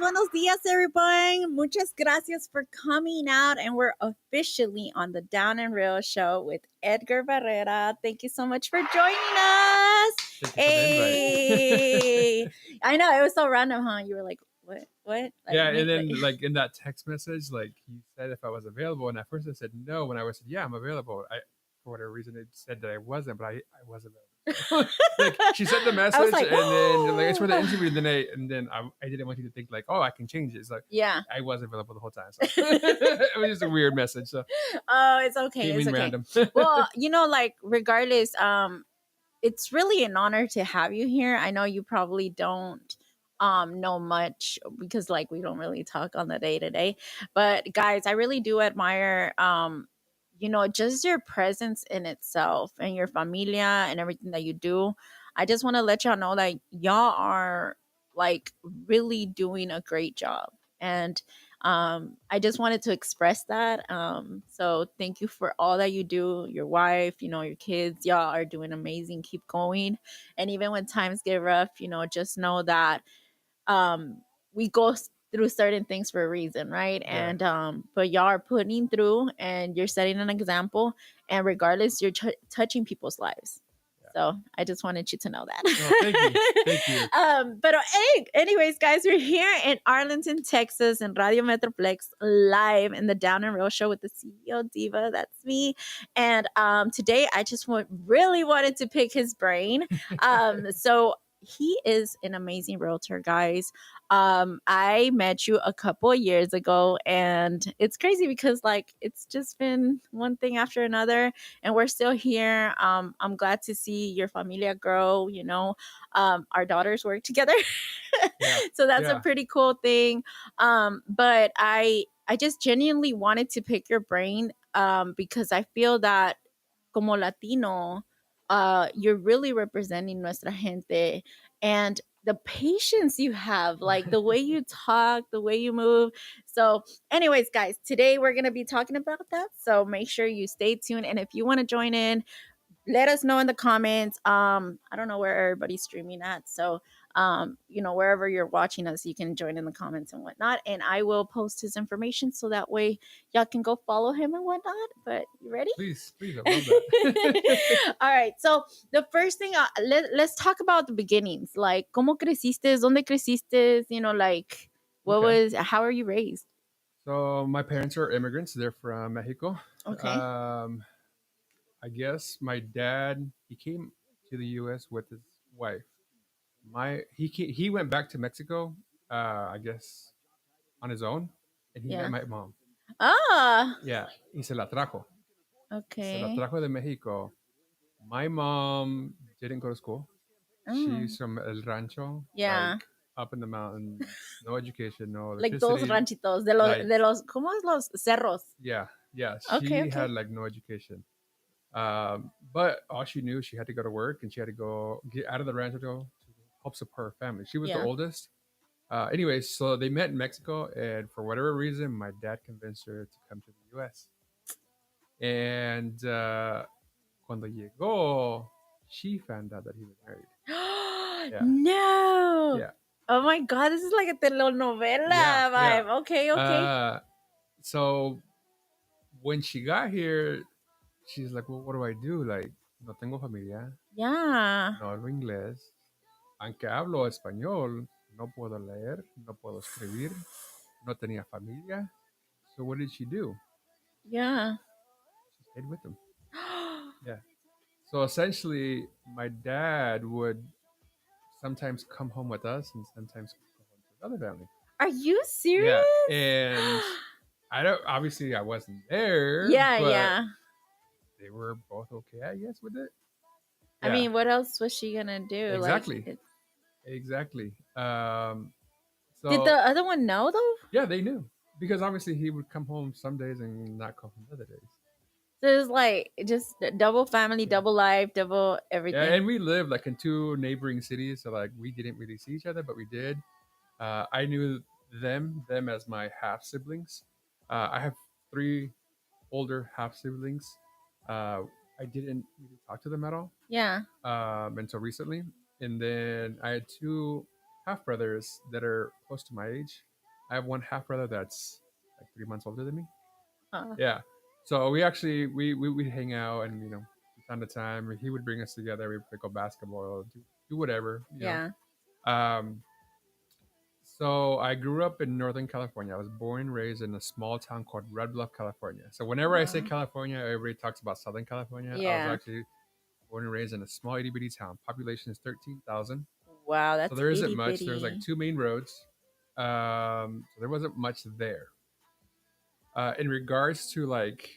buenos dias, everybody. Muchas gracias for coming out. And we're officially on the Down and Real show with Edgar Barrera. Thank you so much for joining us. Hey, I know it was so random, huh? You were like, what? Like, yeah, and then like in that text message, like he said if I was available, and at first I said no. When I said yeah, I'm available, for whatever reason it said that I wasn't, but I was available. Like she sent the message, like, and then like it's for the interview. And then I didn't want you to think like, oh, I can change it. It's like, yeah, I was available the whole time. So it was just a weird message. So it's okay. It's okay. Random. Well, like regardless, it's really an honor to have you here. I know you probably don't know much because like we don't really talk on the day to day, but guys, I really do admire just your presence in itself and your familia and everything that you do. I just want to let y'all know that y'all are like really doing a great job, and I just wanted to express that. So thank you for all that you do. Your wife, your kids, y'all are doing amazing. Keep going. And even when times get rough, just know that we go through certain things for a reason, right? Yeah. And but y'all are putting through, and you're setting an example, and regardless, you're touching people's lives. So I just wanted you to know that. Oh, thank you. But anyways, guys, we're here in Arlington, Texas, in Radio Metroplex, live in the Down and Real show with the CEO Diva. That's me. And today, I just really wanted to pick his brain. So he is an amazing realtor, guys. I met you a couple of years ago, and it's crazy because like it's just been one thing after another, and we're still here. I'm glad to see your familia grow. Our daughters work together, so that's a pretty cool thing. But I just genuinely wanted to pick your brain because I feel that como Latino, you're really representing nuestra gente, and the patience you have, like the way you talk, the way you move. So anyways, guys, today we're going to be talking about that. So make sure you stay tuned. And if you want to join in, let us know in the comments. I don't know where everybody's streaming at. So, wherever you're watching us, you can join in the comments and whatnot. And I will post his information so that way y'all can go follow him and whatnot. But you ready? Please, I love that. All right. So the first thing, let's talk about the beginnings. Like, ¿cómo creciste? ¿Dónde creciste? How are you raised? So my parents are immigrants. They're from Mexico. Okay. I guess my dad, he came to the U.S. with his wife. He went back to Mexico, I guess, on his own, and he met my mom. Ah. Yeah, y se la trajo. Okay. Se la trajo de Mexico. My mom didn't go to school. She's from El Rancho. Yeah. Like, up in the mountains, no education, no like electricity. those ranchitos de los ¿cómo es los cerros? Yeah. She had like no education. But all she knew, she had to go to work, and she had to go get out of the rancho to help support her family. She was the oldest. Anyways, so they met in Mexico, and for whatever reason, my dad convinced her to come to the U.S. And cuando llegó, she found out that he was married. No. Yeah. Oh my God, this is like a telenovela vibe. Yeah. Okay. So when she got here, she's like, well, what do I do? Like, no tengo familia. Yeah. No hablo inglés. Aunque hablo español, no puedo leer, no puedo escribir, no tenía familia. So what did she do? Yeah. She stayed with them. Yeah. So essentially, my dad would sometimes come home with us and sometimes come home with other family. Are you serious? Yeah. And obviously I wasn't there. Yeah, yeah. They were both okay, I guess, with it. Yeah. I mean, what else was she gonna do? Exactly. Exactly. So did the other one know though? Yeah, they knew, because obviously he would come home some days and not come home other days. So it was like just double family, double life, double everything. Yeah, and we lived like in two neighboring cities, so like we didn't really see each other, but we did. I knew them as my half siblings. I have 3 older half siblings. I didn't really talk to them at all. Yeah. Until recently, and then I had 2 half brothers that are close to my age. I have one half brother that's like 3 months older than me. Yeah. So we actually we'd hang out, and from time to time he would bring us together. We would go basketball, do whatever. Yeah. So I grew up in Northern California. I was born and raised in a small town called Red Bluff, California. So whenever I say California, everybody talks about Southern California. I was actually born and raised in a small itty bitty town. Population is 13,000. Wow, that's so there isn't itty much. bitty. There's like 2 main roads. So there wasn't much there. In regards to like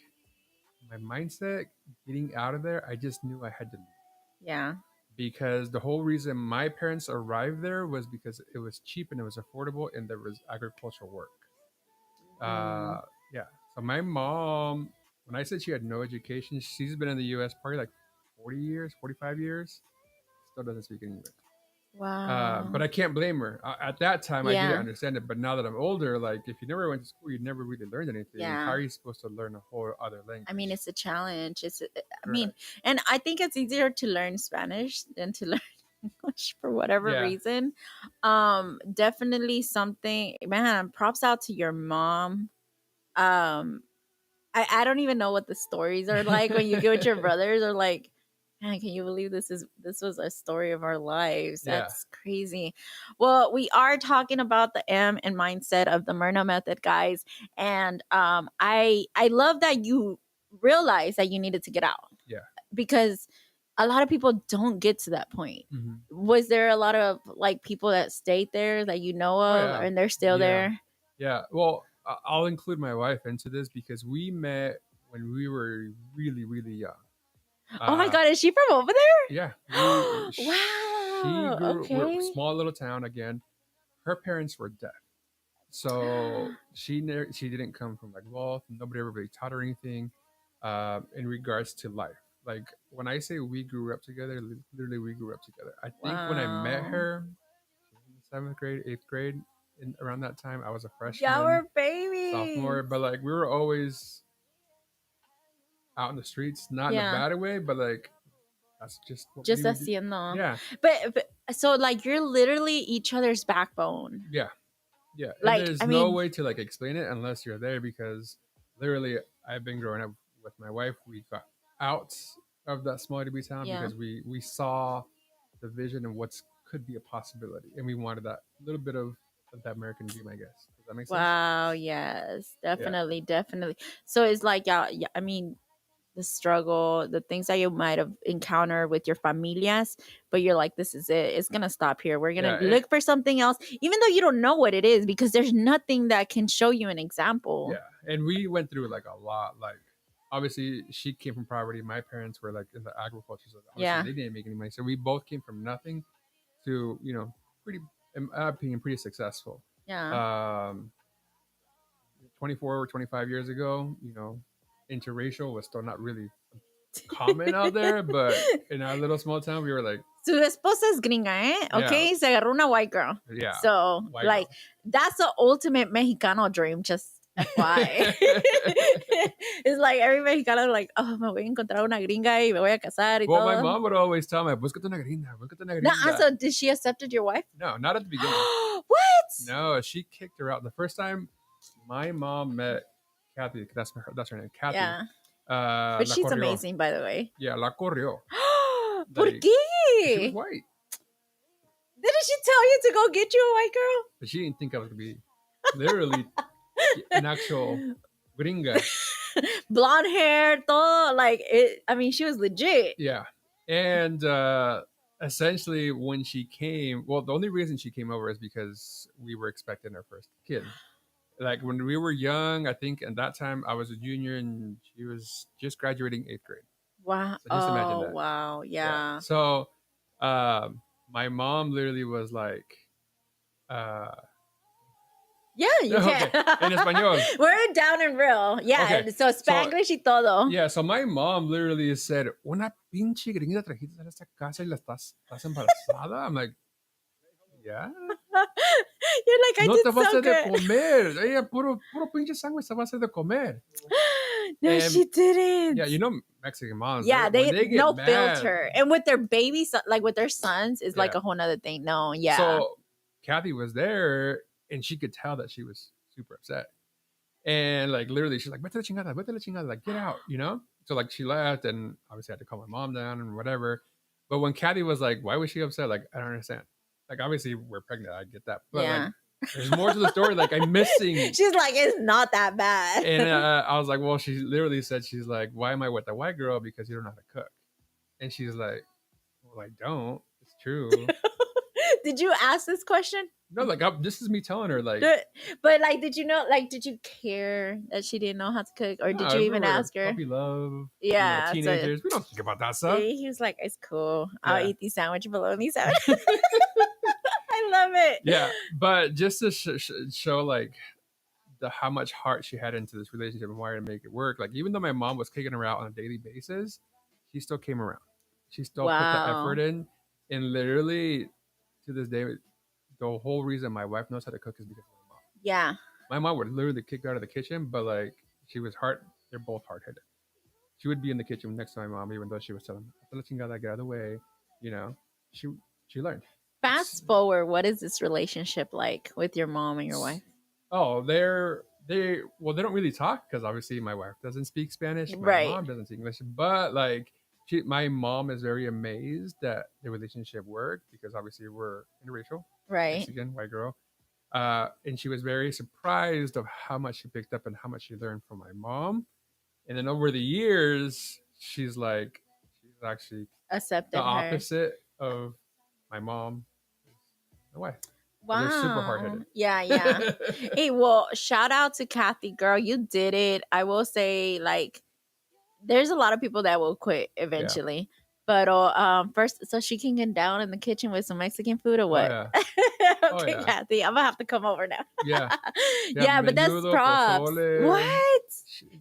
my mindset getting out of there, I just knew I had to leave. Yeah. Because the whole reason my parents arrived there was because it was cheap and it was affordable and there was agricultural work. Yeah. So my mom, when I said she had no education, she's been in the U.S. probably like 40 years, 45 years. Still doesn't speak English. Wow. But I can't blame her. At that time, I didn't understand it. But now that I'm older, like if you never went to school, you never really learned anything. Yeah. How are you supposed to learn a whole other language? I mean, it's a challenge. And I think it's easier to learn Spanish than to learn English for whatever reason. Definitely something, man, props out to your mom. I don't even know what the stories are like when you go with your brothers, or like, man, can you believe this was a story of our lives? That's crazy. Well, we are talking about the M and mindset of the MIRNA method, guys. And I love that you realized that you needed to get out. Yeah. Because a lot of people don't get to that point. Was there a lot of like people that stayed there that you know of, and they're still there? Yeah. Well, I'll include my wife into this because we met when we were really, really young. Oh my God, is she from over there? Yeah. Wow. She grew small little town again. Her parents were deaf. So she didn't come from like wealth. Nobody ever really taught her anything in regards to life. Like when I say we grew up together, literally we grew up together. I think when I met her, she was in 7th grade, 8th grade, around that time, I was a freshman. Y'all were babies. Sophomore, but like we were always out in the streets, not in a bad way, but like that's just what just we haciendo. Yeah. But so like you're literally each other's backbone. Yeah. Yeah. Like, and there's no way to like explain it unless you're there, because literally I've been growing up with my wife. We got out of that small itty town because we saw the vision of what could be a possibility, and we wanted that little bit of that American dream, I guess. Does that make sense? Wow, yes, definitely, definitely. So it's like, I mean, the struggle, the things that you might have encountered with your familias, but you're like, this is it. It's gonna stop here. We're gonna look for something else, even though you don't know what it is, because there's nothing that can show you an example. Yeah, and we went through like a lot. Like, obviously, she came from poverty. My parents were like in the agriculture, so they didn't make any money. So we both came from nothing to pretty, in my opinion, pretty successful. Yeah. 24 or 25 years ago, interracial was still not really common out there, but in our little small town, we were like, su esposa es gringa, eh? Okay, se agarró una white girl. Yeah. So like that's the ultimate Mexicano dream. Just FYI. It's like every Mexicano like, oh, me voy a encontrar una gringa y me voy a casar y todo. My mom would always tell me, búscate una gringa, búscate una gringa. So did she accepted your wife? No, not at the beginning. What? No, she kicked her out. The first time my mom met Kathy, that's her name, Kathy. Yeah. But she's amazing, by the way. Yeah, la corrió. ¿Por qué? She was white. Didn't she tell you to go get you a white girl? But she didn't think I was going to be literally an actual gringa. Blonde hair, todo. Like, I mean, she was legit. Yeah. And essentially when she came, well, the only reason she came over is because we were expecting our first kid. Like when we were young, I think at that time I was a junior and she was just graduating 8th grade. Wow. So just imagine that. Wow. Yeah. So my mom literally was like, yeah, you can. En español. We're down and real. Yeah. Okay. So Spanglish y todo. Yeah. So my mom literally said, una pinche gringa trajiste a esta casa y la estás embarazada. I'm like, yeah. You're like, I did so good. No te vas a hacer de comer. Ella puro pinche sangre se va a hacer de comer. No, she didn't. Yeah, Mexican moms. Yeah, they get no mad, filter. And with their babies, like with their sons, is like a whole nother thing. No, yeah. So Kathy was there, and she could tell that she was super upset. And like literally, she's like, "Vete la chingada, vete la chingada," like get out, you know. So like she left, and obviously I had to calm my mom down and whatever. But when Kathy was like, "Why was she upset?" Like I don't understand. Like obviously we're pregnant, I get that, but like there's more to the story. Like I'm missing. She's like, it's not that bad. And I was like, well, she literally said, she's like, why am I with the white girl? Because you don't know how to cook. And she's like, well, I don't. It's true. Did you ask this question? No, like this is me telling her, like. But like, did you know? Like, did you care that she didn't know how to cook, or did you even ask her? Puppy love. Yeah, teenagers. We don't think about that stuff. He was like, "It's cool. I'll eat these sandwich, bologna sandwich." I love it. Yeah, but just to show like how much heart she had into this relationship and why to make it work. Like even though my mom was kicking her out on a daily basis, she still came around. She still put the effort in, and literally to this day, the whole reason my wife knows how to cook is because of my mom. Yeah, my mom would literally kick her out of the kitchen, but like she was they're both hard headed. She would be in the kitchen next to my mom, even though she was telling her, "Let get out of the way," you know. She learned. Fast forward, what is this relationship like with your mom and your wife? Oh, they don't really talk because obviously my wife doesn't speak Spanish, my mom doesn't speak English, but like my mom is very amazed that the relationship worked because obviously we're interracial, right? Mexican white girl, and she was very surprised of how much she picked up and how much she learned from my mom, and then over the years she's actually accepted the opposite of my mom, my wife. Wow. They're super hard-headed. Yeah. Hey, well, shout out to Kathy, girl. You did it. I will say, like, there's a lot of people that will quit eventually. Yeah. But first, so she can get down in the kitchen with some Mexican food or what? Oh, yeah. Okay, Kathy, I'm gonna have to come over now. Yeah. Yeah, but that's props. Pozole. What?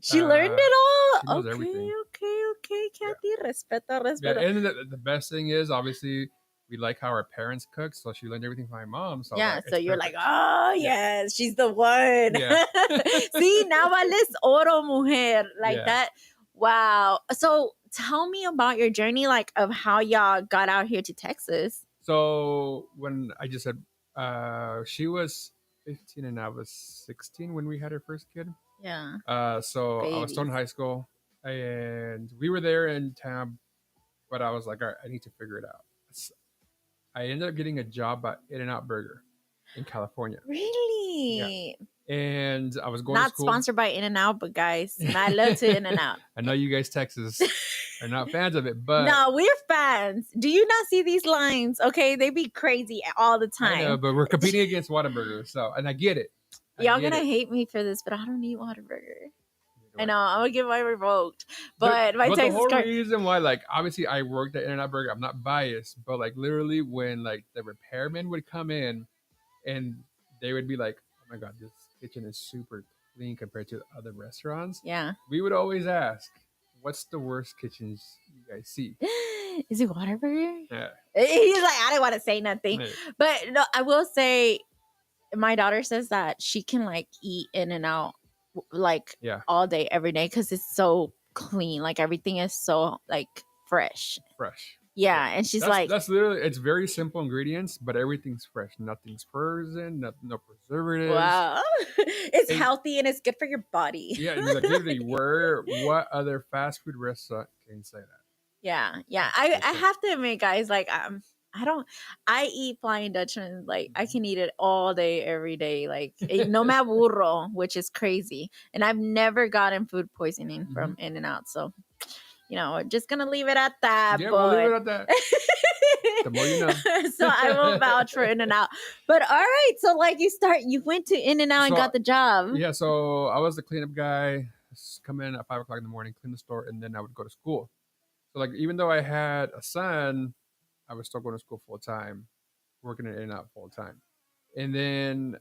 She learned it all? She knows everything. Okay, Kathy. Yeah. Respeto. Yeah, and the best thing is, obviously, we like how our parents cook, so she learned everything from my mom. So yeah, so you're perfect. Like, oh yes, she's the one. Yeah. See, now vales oro, mujer. Like that. Wow. So tell me about your journey, like of how y'all got out here to Texas. So when I just said she was 15 and I was 16 when we had our first kid. Yeah. So babies. I was still in high school and we were there in town, but I was like, all right, I need to figure it out. I ended up getting a job at In-N-Out Burger in California. Really? Yeah. And I was going not to school. Not sponsored by In-N-Out, but guys, I love to In-N-Out. I know you guys Texas are not fans of it, but no, we're fans. Do you not see these lines? Okay, they be crazy all the time. I know, but we're competing against Whataburger, so and I get it. Y'all gonna hate me for this, but I don't eat Whataburger. I know I'm gonna get my revoked, but my Texas the whole reason why, like, obviously I worked at In-N-Out Burger. I'm not biased, but like literally when like the repairmen would come in, and they would be like, "Oh my god, this kitchen is super clean compared to other restaurants." Yeah, we would always ask, "What's the worst kitchens you guys see?" Is it Whataburger? Yeah, he's like, I didn't want to say nothing, but no, I will say, my daughter says that she can like eat In-N-Out like all day every day because it's so clean, like everything is so like fresh. Yeah, and she's that's literally, it's very simple ingredients, but everything's fresh, nothing's frozen, no preservatives. Wow. It's healthy and it's good for your body. Yeah, like literally, what other fast food restaurant can say that? Yeah, I have to admit, guys, like I eat Flying Dutchman, like I can eat it all day, every day, like no me aburro, which is crazy. And I've never gotten food poisoning from In-N-Out. So, you know, we're just gonna leave it at that. Yeah, we'll leave it at that. The more you know. So I will vouch for In-N-Out. But all right, so like you went to In-N-Out and got the job. Yeah, so I was the cleanup guy. Come in at 5 o'clock in the morning, clean the store, and then I would go to school. So like even though I had a son, I was still going to school full time, working at In-N-Out full time. And then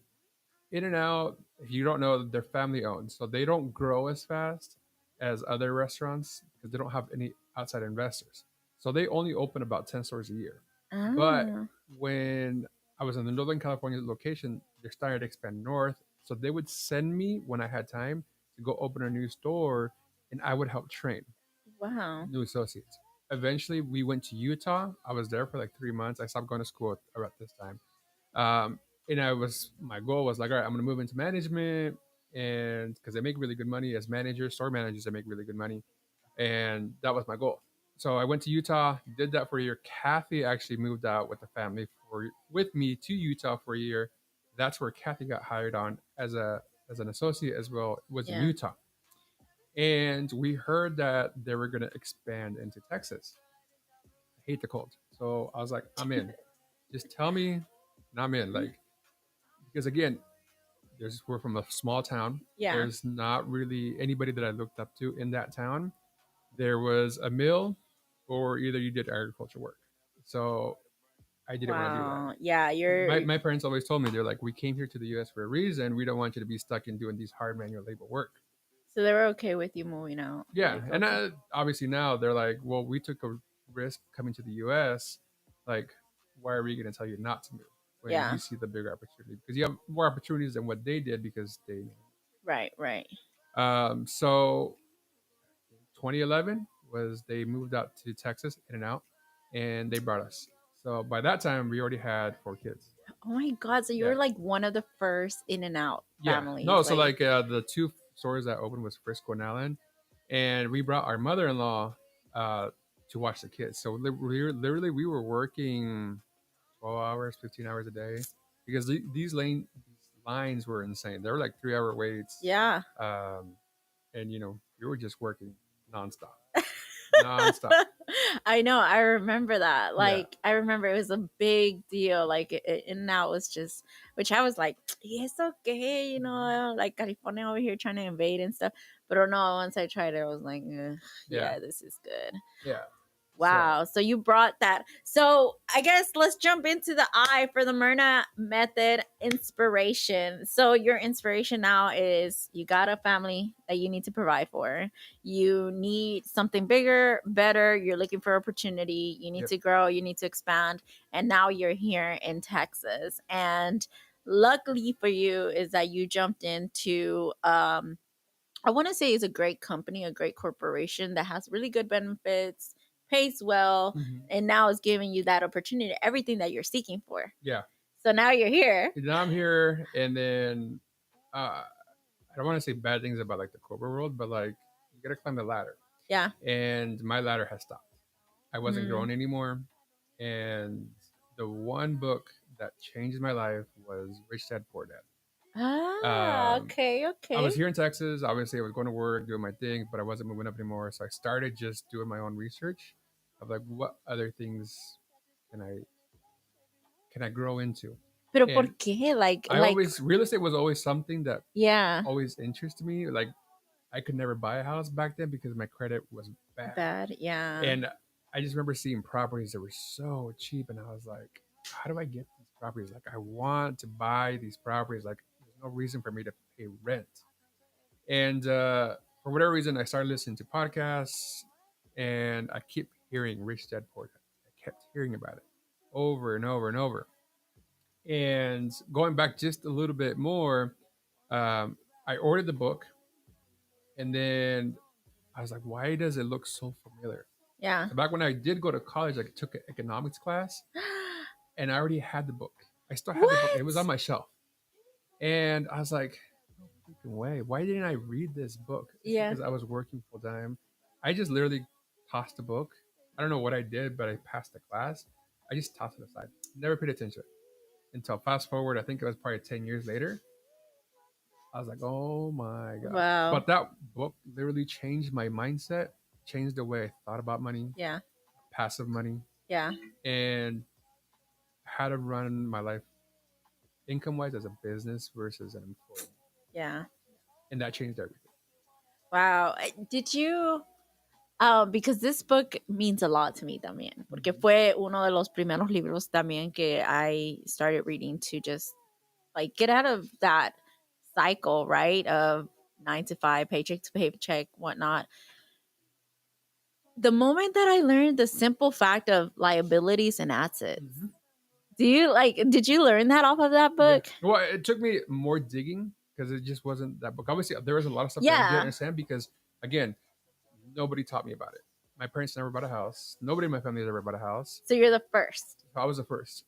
In-N-Out, if you don't know, they're family owned. So they don't grow as fast as other restaurants because they don't have any outside investors. So they only open about 10 stores a year. Oh. But when I was in the Northern California location, they started to expand north. So they would send me when I had time to go open a new store and I would help train. Wow. New associates. Eventually, we went to Utah. I was there for like 3 months. I stopped going to school about this time. my goal was like, all right, I'm gonna move into management, and because I make really good money as managers, store managers, I make really good money, and that was my goal. So I went to Utah, did that for a year. Kathy actually moved out with the family with me to Utah for a year. That's where Kathy got hired on as an associate as well. It was in Utah, and we heard that they were going to expand into Texas. I hate the cold, so I was like, I'm in. Just tell me, and I'm in. Like, because again, we're from a small town. There's not really anybody that I looked up to in that town. There was a mill, or either you did agriculture work. So I didn't want to do that. Yeah, my parents always told me, they're like, we came here to the U.S. for a reason. We don't want you to be stuck in doing these hard manual labor work. So they were okay with you moving out. Yeah, like, and obviously now they're like, well, we took a risk coming to the U.S. Like, why are we going to tell you not to move when you see the bigger opportunity? Because you have more opportunities than what they did because they. Right. So 2011 was they moved out to Texas, in and out, and they brought us. So by that time, we already had 4 kids. Oh my God! So you were like one of the first in and out families. No, so like the 2 stores that opened was Frisco and Allen, and we brought our mother-in-law to watch the kids. So literally, we were working 12 hours, 15 hours a day because these lines were insane. They were like 3-hour waits. Yeah. And we were just working nonstop. Nonstop. I know. I remember that. Like, I remember it was a big deal. Like, and now it was just, which I was like, it's okay, like California over here trying to invade and stuff. But no, once I tried it, I was like, yeah, this is good. Yeah. Wow. So you brought that. So I guess let's jump into the I for the MIRNA method inspiration. So your inspiration now is you got a family that you need to provide for. You need something bigger, better. You're looking for opportunity. You need to grow. You need to expand. And now you're here in Texas. And luckily for you is that you jumped into I want to say it's a great company, a great corporation that has really good benefits, pays well, and now is giving you that opportunity, everything that you're seeking for. Yeah. So now you're here. Now I'm here, and then I don't want to say bad things about like the corporate world, but like you gotta climb the ladder. Yeah. And my ladder has stopped. I wasn't growing anymore, and the one book that changed my life was Rich Dad Poor Dad. Okay. I was here in Texas. Obviously, I was going to work, doing my thing, but I wasn't moving up anymore. So I started just doing my own research of like what other things can I grow into. Pero por qué? Like real estate was always something that always interested me. Like I could never buy a house back then because my credit was bad. Yeah. And I just remember seeing properties that were so cheap, and I was like, how do I get these properties? Like I want to buy these properties. Like there's no reason for me to pay rent. And for whatever reason, I started listening to podcasts, and I keep hearing Rich Dad Poor Dad. I kept hearing about it over and over and over. And going back just a little bit more, I ordered the book, and then I was like, why does it look so familiar? Yeah. So back when I did go to college, I took an economics class, and I already had the book. I still had the book. It was on my shelf. And I was like, no freaking way. Why didn't I read this book? It's because I was working full time. I just literally tossed the book. I don't know what I did, but I passed the class. I just tossed it aside. Never paid attention until fast forward. I think it was probably 10 years later. I was like, oh my God. Wow. But that book literally changed my mindset, changed the way I thought about money. Yeah. Passive money. Yeah. And how to run my life income wise as a business versus an employee. Yeah. And that changed everything. Wow. Did you because this book means a lot to me también, porque fue uno de los primeros libros también que I started reading to just like get out of that cycle, right? Of 9 to 5, paycheck to paycheck, whatnot. The moment that I learned the simple fact of liabilities and assets, did you learn that off of that book? Yeah. Well, it took me more digging because it just wasn't that book. Obviously, there was a lot of stuff that I didn't understand because, again, nobody taught me about it. My parents never bought a house. Nobody in my family has ever bought a house. So you're the first. I was the first.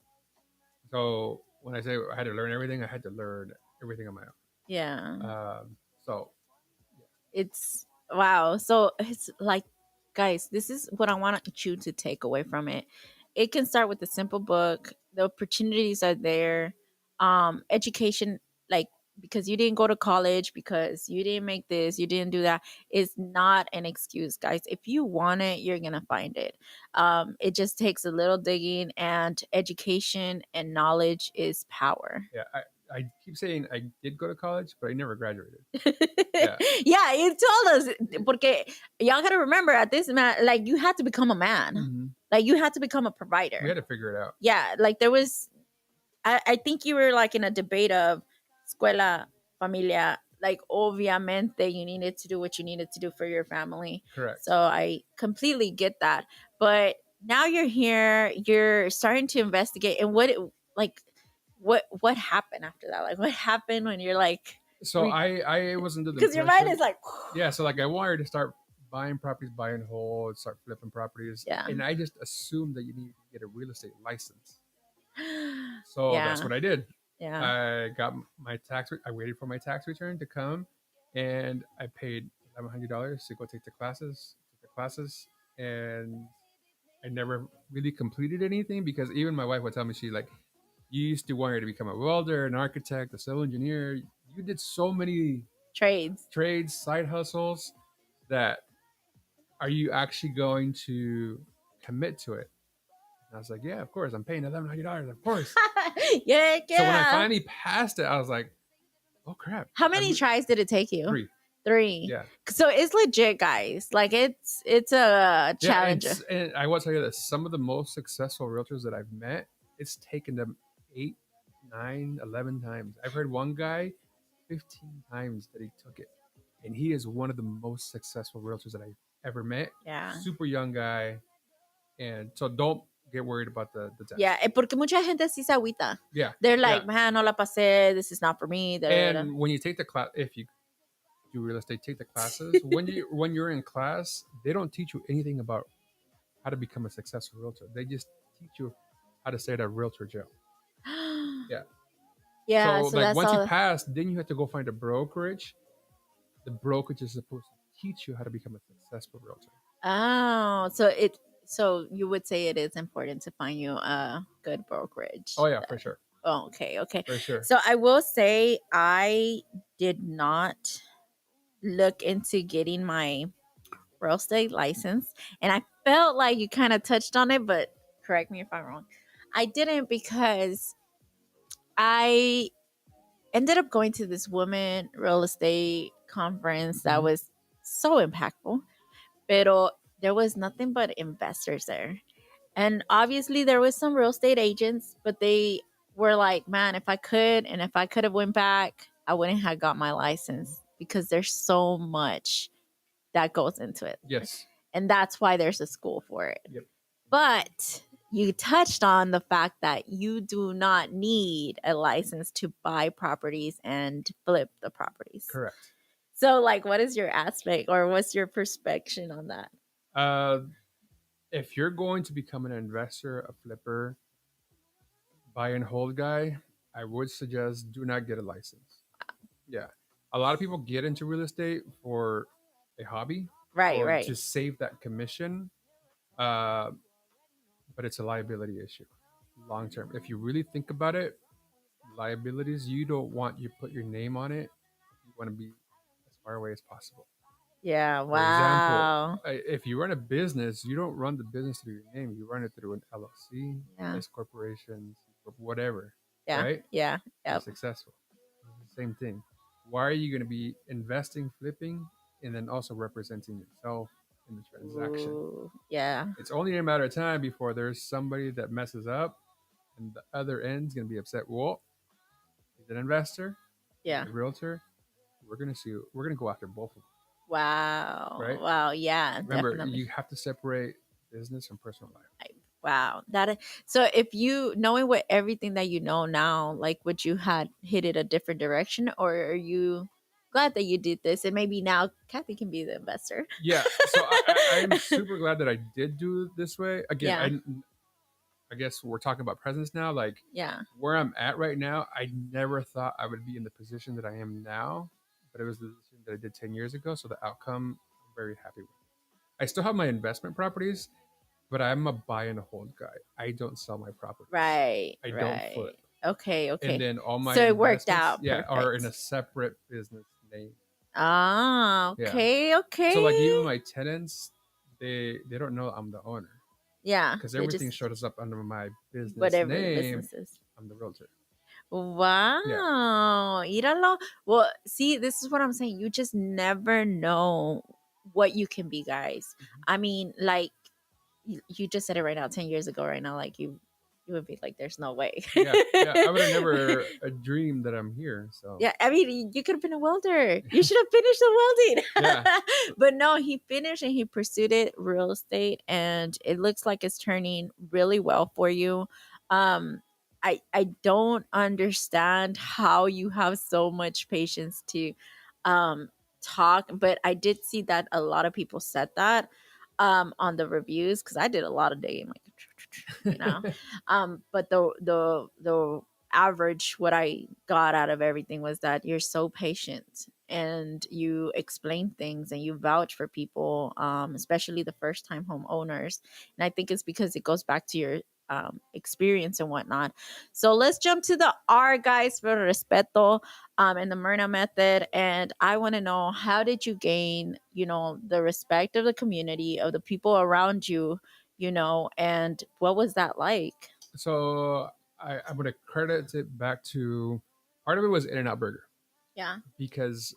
So when I say I had to learn everything, I had to learn everything on my own. Yeah. So It's wow. So it's like, guys, this is what I want you to take away from it. It can start with a simple book. The opportunities are there. Education, like, because you didn't go to college, because you didn't make this, you didn't do that, is not an excuse, guys. If you want it, you're gonna find it. It just takes a little digging, and education and knowledge is power. yeah, I keep saying I did go to college, but I never graduated. Yeah. Yeah, you told us, porque y'all gotta remember at this man, like, you had to become a man. Mm-hmm. Like, you had to become a provider. We had to figure it out. Yeah, like there was, I think you were like in a debate of escuela, familia. Like, obviamente, you needed to do what you needed to do for your family. Correct. So I completely get that. But now you're here, you're starting to investigate, and what happened after that? Like, what happened when you're like, so I was under the because your mind is like, yeah. So like I wanted to start buying properties, buy and hold, start flipping properties. Yeah. And I just assumed that you need to get a real estate license. So yeah, that's what I did. yeah. I got my I waited for my tax return to come, and I paid $1,100 to go take the classes. And I never really completed anything because even my wife would tell me, she like, you used to want her to become a welder, an architect, a civil engineer. You did so many trades, side hustles, that are you actually going to commit to it? And I was like, yeah, of course. I'm paying $1,100, of course. Yeah. So when I finally passed it, I was like, oh crap. How many tries did it take you? 3. 3. Yeah. So it's legit, guys. Like, it's a challenge. Yeah, and I will tell you that some of the most successful realtors that I've met, it's taken them 8, 9, 11 times. I've heard one guy 15 times that he took it. And he is one of the most successful realtors that I've ever met. Yeah. Super young guy. And so don't get worried about the test. Yeah, porque mucha gente sí se agüita. Yeah. They're like, man, no la pasé. This is not for me. And when you take the class, if you do real estate, take the classes. when you're in class, they don't teach you anything about how to become a successful realtor. They just teach you how to stay at a realtor jail. Yeah. Yeah. So like once you pass, then you have to go find a brokerage. The brokerage is supposed to teach you how to become a successful realtor. Oh, so you would say it is important to find you a good brokerage. Oh yeah, for sure. Oh, okay. For sure. So I will say I did not look into getting my real estate license, and I felt like you kind of touched on it, but correct me if I'm wrong. I didn't, because I ended up going to this woman real estate conference that was so impactful, pero there was nothing but investors there. And obviously there was some real estate agents, but they were like, man, if I could have went back, I wouldn't have got my license, because there's so much that goes into it. Yes. And that's why there's a school for it. Yep. But you touched on the fact that you do not need a license to buy properties and flip the properties. Correct. So, like, what is your aspect, or what's your perspective on that? If you're going to become an investor, a flipper, buy and hold guy, I would suggest do not get a license. Yeah. A lot of people get into real estate for a hobby. Right. To save that commission. But it's a liability issue long term. If you really think about it, liabilities, you don't want you put your name on it. You want to be as far away as possible. Yeah. Wow. For example, if you run a business, you don't run the business through your name. You run it through an LLC, S corporation, whatever. Yeah. Right? Yeah. You're successful. Same thing. Why are you going to be investing, flipping, and then also representing yourself in the transaction? Ooh, yeah. It's only a matter of time before there's somebody that messes up, and the other end's going to be upset. Well, he's an investor. Yeah. A realtor. We're going to see. We're going to go after both of them. Wow. Right? Wow. Yeah. Remember, definitely. You have to separate business from personal life. Wow. So if you, knowing what everything that you know now, like, would you had hit it a different direction, or are you glad that you did this, and maybe now Kathy can be the investor? Yeah. So I'm super glad that I did do it this way. Again, I guess we're talking about presence now. Like, where I'm at right now, I never thought I would be in the position that I am now, but it was the decision that I did 10 years ago. So the outcome, I'm very happy with. I still have my investment properties, but I'm a buy and hold guy. I don't sell my properties. Right. I don't flip. Okay. And then all my so it worked out. are in a separate business name. Ah, okay, So like even my tenants, they don't know I'm the owner. Yeah. Because everything shows up under my business whatever name. The business is. I'm the realtor. Wow. Yeah. Well, see, this is what I'm saying. You just never know what you can be, guys. I mean, like, you just said it right now, 10 years ago, right now, like you would be like, there's no way. I would have never dreamed that I'm here. So yeah, I mean, you could have been a welder. You should have finished the welding. But no, he finished and he pursued it, real estate, and it looks like it's turning really well for you. I don't understand how you have so much patience to talk, but I did see that a lot of people said that on the reviews, because I did a lot of digging, like, but the average, what I got out of everything was that you're so patient and you explain things and you vouch for people, especially the first time homeowners. And I think it's because it goes back to your experience and whatnot. So let's jump to the R, guys, for respeto, and the MIRNA method. And I want to know, how did you gain, the respect of the community, of the people around you, and what was that like? So I'm going to credit it back to, part of it was In-N-Out Burger. Yeah. Because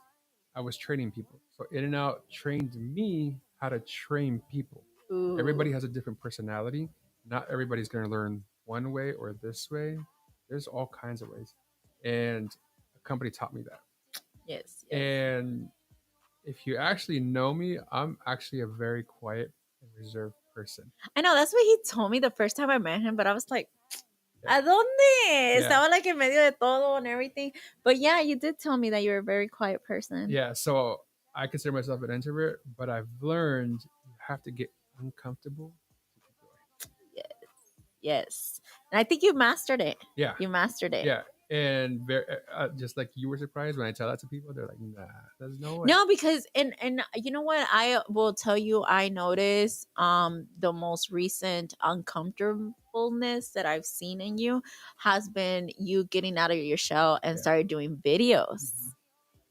I was training people. So In-N-Out trained me how to train people. Ooh. Everybody has a different personality. Not everybody's going to learn one way or this way. There's all kinds of ways. And the company taught me that. Yes. And if you actually know me, I'm actually a very quiet and reserved person. I know, that's what he told me the first time I met him, but I was like, ¿a dónde? Estaba like en medio de todo and everything. But yeah, you did tell me that you're a very quiet person. Yeah, so I consider myself an introvert, but I've learned you have to get uncomfortable to keep going. Yes. And I think you mastered it. Yeah. You mastered it. Yeah. And just like you were surprised when I tell that to people, they're like, nah, there's no way. No, because and you know what, I will tell you, I noticed the most recent uncomfortableness that I've seen in you has been you getting out of your shell and started doing videos.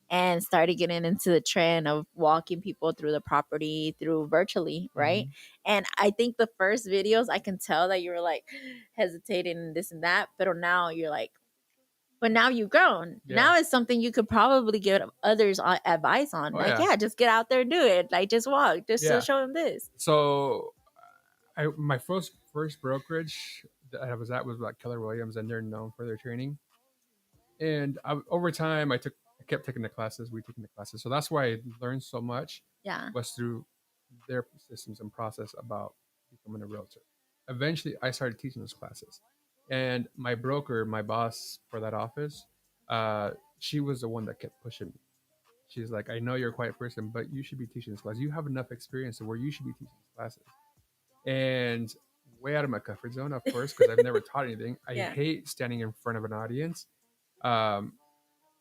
And started getting into the trend of walking people through the property through virtually, right? And I think the first videos, I can tell that you were like hesitating and this and that, but now you're like, but now you've grown. Now it's something you could probably give others advice on. Just get out there and do it. Like, just walk, just to show them this. So my first brokerage that I was at was like Keller Williams, and they're known for their training. And over time, I kept taking the classes. So that's why I learned so much. Yeah, was through their systems and process about becoming a realtor. Eventually, I started teaching those classes, and my broker, my boss for that office, she was the one that kept pushing me. She's like, "I know you're a quiet person, but you should be teaching this class. You have enough experience to where you should be teaching these classes." And way out of my comfort zone, of course, because I've never taught anything. I hate standing in front of an audience.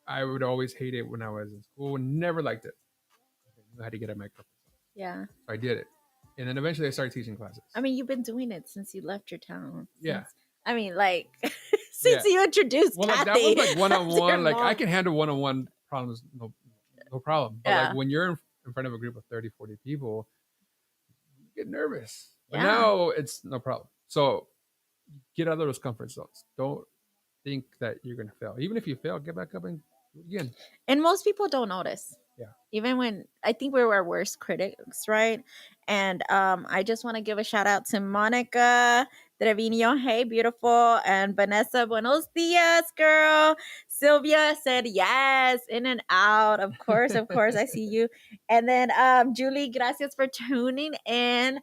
I would always hate it when I was in school. Never liked it. I had to get out of my comfort zone. Yeah. So I did it. And then eventually I started teaching classes. I mean, you've been doing it since you left your town. Yeah. I mean, like, since you introduced Kathy. Like, that was like one-on-one. Like, I can handle one-on-one problems, no problem. But like when you're in front of a group of 30, 40 people, you get nervous. But now it's no problem. So get out of those comfort zones. Don't think that you're going to fail. Even if you fail, get back up and do it again. And most people don't notice. Yeah. Even when, I think we're our worst critics, right? And I just want to give a shout out to Monica Trevino. Hey, beautiful. And Vanessa, buenos dias, girl. Sylvia said yes, in and out. Of course, I see you. And then Julie, gracias for tuning in.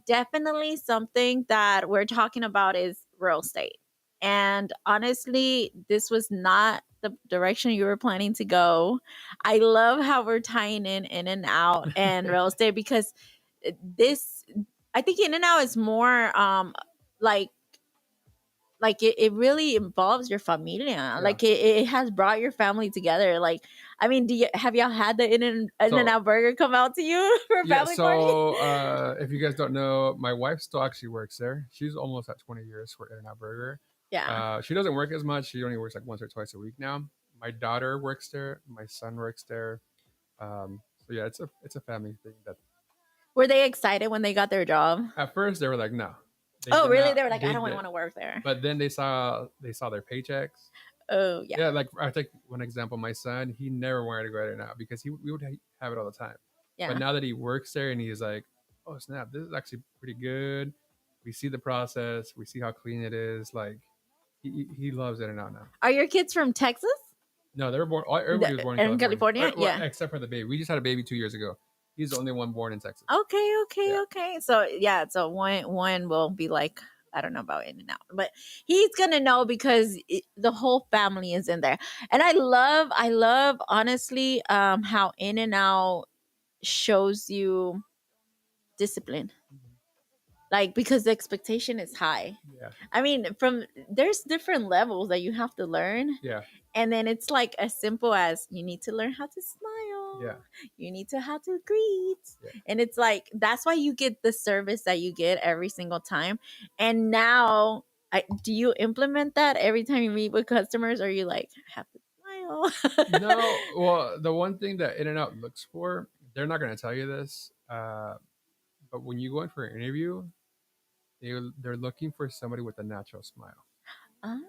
Definitely something that we're talking about is real estate. And honestly, this was not the direction you were planning to go. I love how we're tying in and real estate, because I think In-N-Out is more like it really involves your familia. Yeah. Like it has brought your family together. Like, I mean, have y'all had the In-N-Out burger come out to you for a family party? If you guys don't know, my wife still actually works there. She's almost at 20 years for In-N-Out Burger. Yeah. She doesn't work as much. She only works like once or twice a week now. My daughter works there. My son works there. So yeah, it's a family thing. That Were they excited when they got their job? At first they were like, no. Oh, really? They were like, I don't want to work there. But then they saw their paychecks. Oh yeah. Yeah, like I take one example. My son, he never wanted to go there now because we would have it all the time. Yeah. But now that he works there and he's like, oh snap, this is actually pretty good. We see the process. We see how clean it is. Like he loves In-N-Out now. Are your kids from Texas? No, they were born. Everybody was born in California. Yeah, except for the baby. We just had a baby 2 years ago. He's the only one born in Texas. Okay. So yeah, so one will be like, I don't know about In-N-Out, but he's gonna know because the whole family is in there. And I love honestly how In-N-Out shows you discipline. Like, because the expectation is high. Yeah. I mean, there's different levels that you have to learn. Yeah. And then it's like as simple as you need to learn how to smile. Yeah. You need to how to greet. Yeah. And it's like, that's why you get the service that you get every single time. And now, do you implement that every time you meet with customers? Or are you like, have to smile? No. Well, the one thing that In-N-Out looks for, they're not going to tell you this, but when you go in for an interview, they're looking for somebody with a natural smile.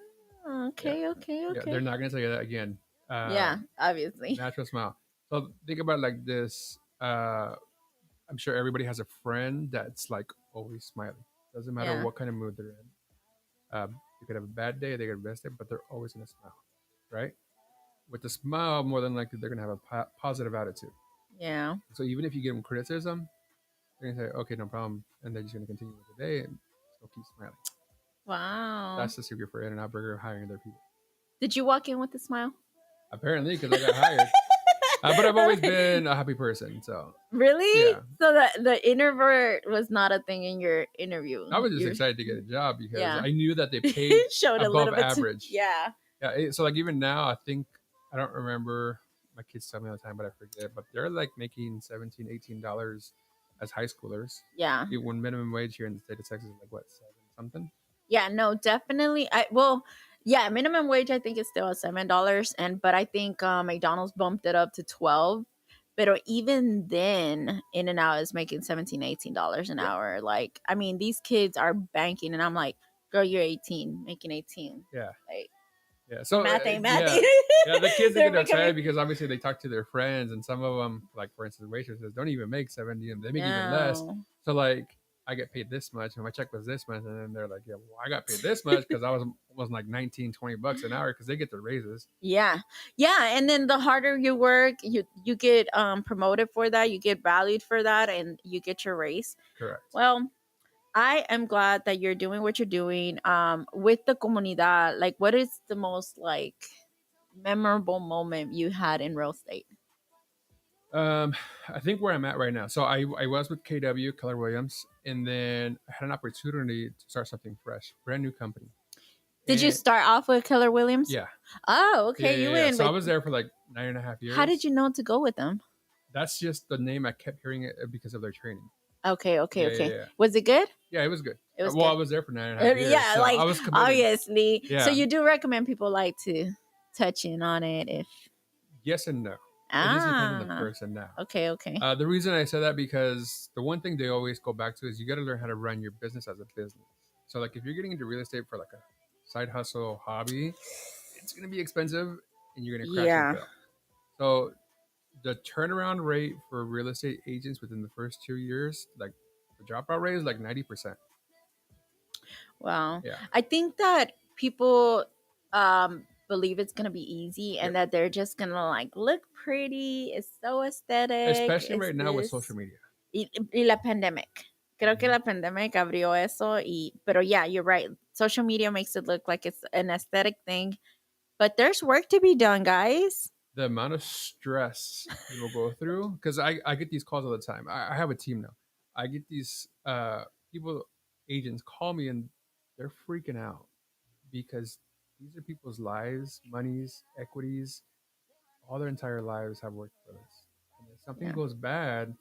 Okay. Yeah, they're not going to tell you that again. Yeah, obviously. Natural smile. So think about it like this. I'm sure everybody has a friend that's like always smiling. Doesn't matter what kind of mood they're in. You could have a bad day, they could have a best day, but they're always going to smile, right? With the smile, more than likely they're going to have a positive attitude. Yeah. So even if you give them criticism, they're going to say, okay, no problem. And they're just going to continue with the day and still keep smiling. Wow. That's the secret for In-N-Out Burger hiring their people. Did you walk in with a smile? Apparently, because I got hired. But I've always been a happy person. So really, yeah. So the introvert was not a thing in your interview. I was just excited to get a job because I knew that they paid showed above a little bit average. Yeah. So like even now, I think I don't remember. My kids tell me all the time, but I forget. But they're like making $17, $18 as high schoolers. Yeah. When minimum wage here in the state of Texas is like what, 7 something? Yeah. No, definitely. Yeah, minimum wage I think is still at $7, but I think McDonald's bumped it up to $12. But even then, In-N-Out is making $17, $18 an hour. Like, I mean, these kids are banking, and I'm like, girl, you're 18, making 18. Yeah. Like, yeah. So math ain't math. Yeah, the kids get excited because obviously they talk to their friends, and some of them, like for instance, waitresses don't even make 70, and they make even less. So like, I get paid this much and my check was this much, and then they're like, yeah, well, I got paid this much because I wasn't like 19, 20 bucks an hour because they get their raises. Yeah. And then the harder you work, you get promoted for that, you get valued for that, and you get your raise. Correct. Well, I am glad that you're doing what you're doing with the comunidad. Like, what is the most like memorable moment you had in real estate? I think where I'm at right now. So I was with KW, Keller Williams, and then I had an opportunity to start something fresh, brand new company. Did you start off with Keller Williams? Yeah. Oh, okay. Yeah. So I was there for like 9.5 years. How did you know to go with them? That's just the name. I kept hearing it because of their training. Okay. Yeah. Was it good? Yeah, it was good. I was there for 9.5 years. Yeah, so like I was committed. Obviously. Yeah. So you do recommend people like to touch in on it if? Yes and no. It just depends on the person now. Okay. The reason I said that because the one thing they always go back to is you got to learn how to run your business as a business. So like if you're getting into real estate for like a side hustle hobby, it's going to be expensive and you're going to crash and fail. So the turnaround rate for real estate agents within the first 2 years, like the dropout rate is like 90%. Wow. Yeah. I think that people believe it's gonna be easy and that they're just gonna like look pretty. It's so aesthetic. Especially right now with social media. Y la pandemic. Creo que la pandemic abrió eso. Pero yeah, you're right. Social media makes it look like it's an aesthetic thing. But there's work to be done, guys. The amount of stress people go through, because I get these calls all the time. I have a team now. I get these people, agents call me and they're like, oh, I got to pay this much. And my check was this much. And then they're like, yeah, well, I got paid this much because I was almost like 19, 20 bucks an hour because they get their raises. they're freaking out because these are people's lives, monies, equities, all their entire lives have worked for this. And if something goes bad,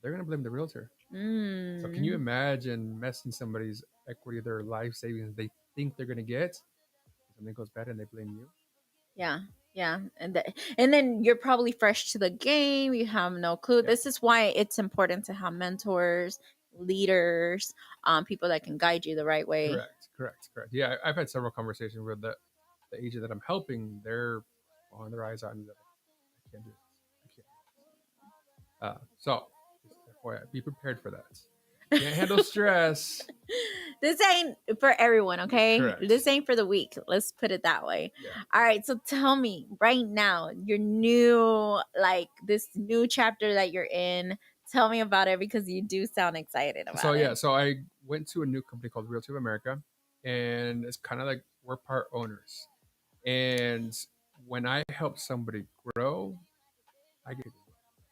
they're gonna blame the realtor. So can you imagine messing somebody's equity, their life savings they think they're gonna get? Something goes bad and they blame you. Yeah, yeah, and then you're probably fresh to the game. You have no clue. Yeah. This is why it's important to have mentors, leaders, people that can guide you the right way. Correct. Yeah, I've had several conversations with the agent that I'm helping. They're on their eyes on me. I can't do this. I can't do this. So, FYI, be prepared for that. Can't handle stress. This ain't for everyone, okay? Correct. This ain't for the weak. Let's put it that way. Yeah. All right. So tell me right now, your new, like this new chapter that you're in. Tell me about it because you do sound excited about it. So yeah, so I went to a new company called Realty of America, and it's kind of like we're part owners. And when I help somebody grow, I get it.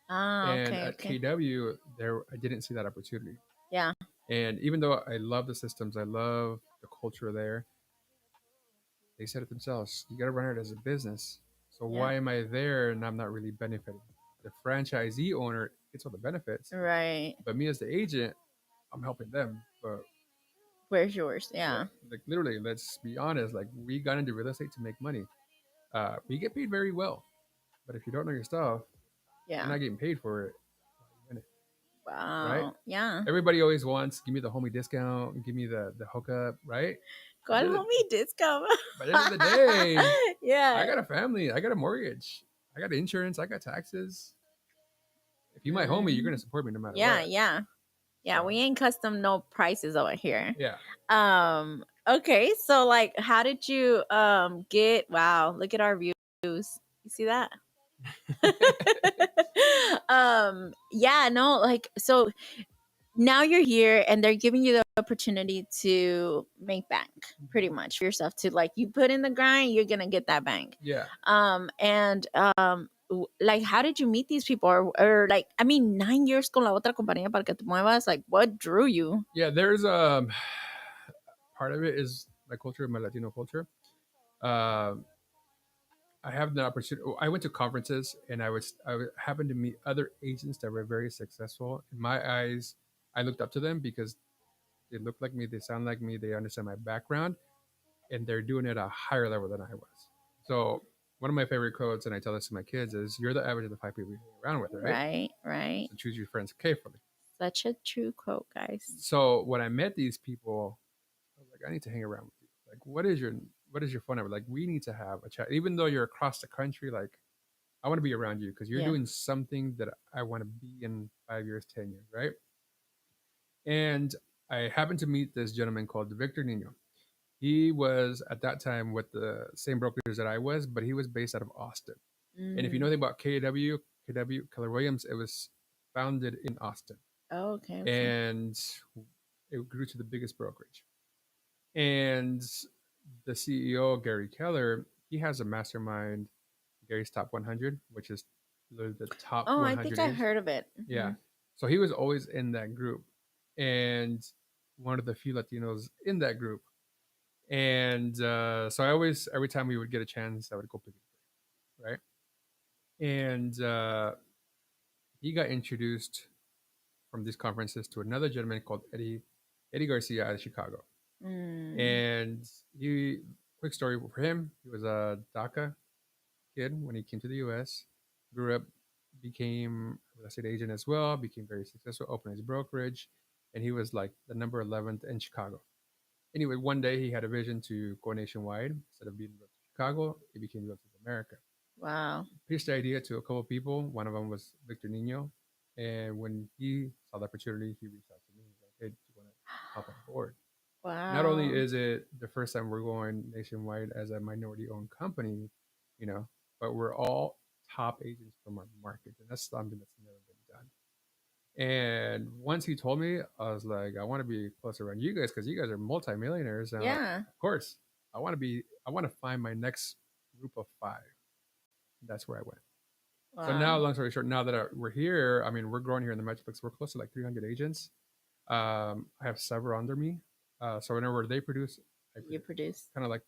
And at KW, there I didn't see that opportunity. Yeah. And even though I love the systems, I love the culture there, they said it themselves, you got to run it as a business. So why am I there and I'm not really benefiting? The franchisee owner gets all the benefits. Right. But me as the agent, I'm helping them. But where's yours? Yeah. Like literally, let's be honest. Like we got into real estate to make money. We get paid very well. But if you don't know your stuff, you're not getting paid for it. Wow. Right? Yeah. Everybody always wants, give me the homie discount, give me the hookup, right? ¿Cuál homie discount? By the end of the day, yeah. I got a family, I got a mortgage, I got insurance, I got taxes. If you my homie, you're gonna support me no matter what. Yeah, so. We ain't custom no prices over here. Yeah. Okay, so like how did you get, wow, look at our views. You see that? Yeah, no, like so now you're here and they're giving you the opportunity to make bank pretty much for yourself, to like you put in the grind, you're gonna get that bank. Yeah. And like how did you meet these people, or like, I mean, 9 years con la otra compañía para que te muevas, like what drew you? Yeah, there's part of it is my culture, my Latino culture. I have the opportunity. I went to conferences and I happened to meet other agents that were very successful. In my eyes, I looked up to them because they look like me, they sound like me, they understand my background, and they're doing it at a higher level than I was. So one of my favorite quotes, and I tell this to my kids, is "You're the average of the 5 people you hang around with." Right. Right. So choose your friends carefully. Such a true quote, guys. So when I met these people, I was like, I need to hang around with you. Like, what is your phone number? Like, we need to have a chat. Even though you're across the country, like, I want to be around you because you're doing something that I want to be in 5 years, 10 years, right? And I happened to meet this gentleman called Victor Nino. He was at that time with the same brokers that I was, but he was based out of Austin. And if you know anything about KW, Keller Williams, it was founded in Austin. Oh, okay. And it grew to the biggest brokerage. And the CEO, Gary Keller, he has a mastermind, Gary's Top 100, which is the top 100. I think I heard of it. Mm-hmm. Yeah. So he was always in that group and one of the few Latinos in that group. And so I always, every time we would get a chance, I would go pick it, right? And he got introduced from these conferences to another gentleman called Eddie Garcia out of Chicago. And quick story for him, he was a DACA kid when he came to the U.S., grew up, became a real estate agent as well, became very successful, opened his brokerage, and he was like the number 11th in Chicago. Anyway, one day he had a vision to go nationwide. Instead of being Realty Chicago, he became Realty of America. Wow. Pitched the idea to a couple of people. One of them was Victor Nino. And when he saw the opportunity, he reached out to me. He's like, hey, do you want to hop on board? Wow. Not only is it the first time we're going nationwide as a minority-owned company, but we're all top agents from our market. And that's something that's never been done. And once he told me, I was like, I want to be closer around you guys because you guys are multimillionaires. And yeah. Of course, I want to find my next group of 5. That's where I went. Wow. So now, long story short, now that we're here, I mean, we're growing here in the Metroplex. We're close to like 300 agents. I have several under me. So whenever they produce, You produce. Kind of like